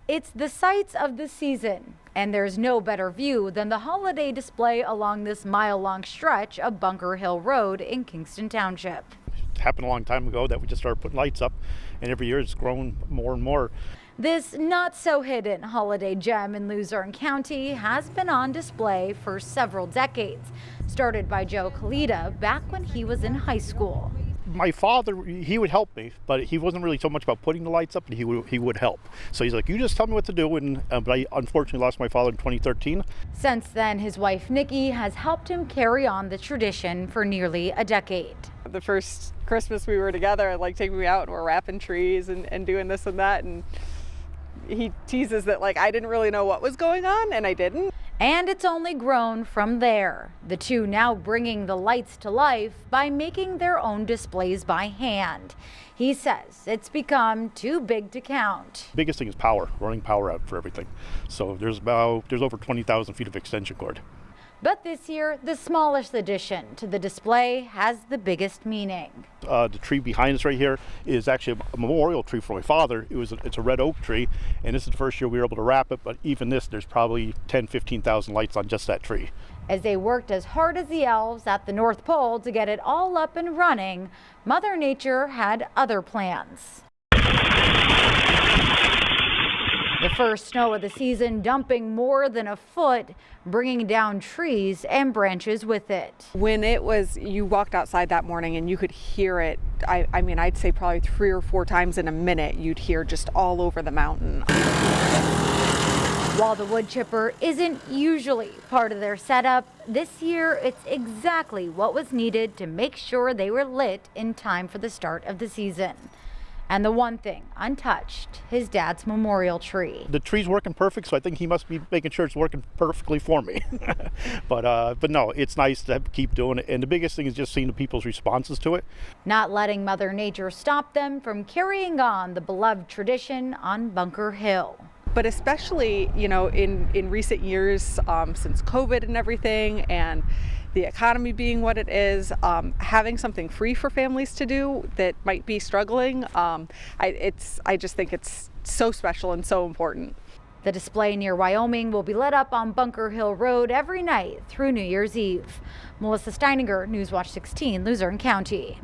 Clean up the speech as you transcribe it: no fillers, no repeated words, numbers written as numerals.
It's the sights of the season, and there's no better view than the holiday display along this mile-long stretch of Bunker Hill Road in Kingston Township. It happened a long time ago that we just started putting lights up, and every year it's grown more and more. This not-so-hidden holiday gem in Luzerne County has been on display for several decades, started by Joe Kalita back when he was in high school. My father, he would help me, but he wasn't really so much about putting the lights up, but he would help. So he's like, you just tell me what to do, but I unfortunately lost my father in 2013. Since then, his wife Nikki has helped him carry on the tradition for nearly a decade. The first Christmas we were together, like taking me out and we're wrapping trees and doing this and that, and he teases that like I didn't really know what was going on, and I didn't. And it's only grown from there. The two now bringing the lights to life by making their own displays by hand. He says it's become too big to count. Biggest thing is power, running power out for everything. So there's over 20,000 feet of extension cord. But this year, the smallest addition to the display has the biggest meaning. The tree behind us right here is actually a memorial tree for my father. It's a red oak tree, and this is the first year we were able to wrap it, but even this, there's probably 15,000 lights on just that tree. As they worked as hard as the elves at the North Pole to get it all up and running, Mother Nature had other plans. The first snow of the season dumping more than a foot, bringing down trees and branches with it. When it was, you walked outside that morning and you could hear it, I mean, I'd say probably 3 or 4 times in a minute, you'd hear just all over the mountain. While the wood chipper isn't usually part of their setup, this year it's exactly what was needed to make sure they were lit in time for the start of the season. And the one thing untouched, his dad's memorial tree. The tree's working perfect, so I think he must be making sure it's working perfectly for me. But no, it's nice to keep doing it. And the biggest thing is just seeing the people's responses to it. Not letting Mother Nature stop them from carrying on the beloved tradition on Bunker Hill. But especially, you know, in recent years, since COVID and everything, and the economy being what it is, having something free for families to do that might be struggling, I just think it's so special and so important. The display near Wyoming will be lit up on Bunker Hill Road every night through New Year's Eve. Melissa Steininger, Newswatch 16, Luzerne County.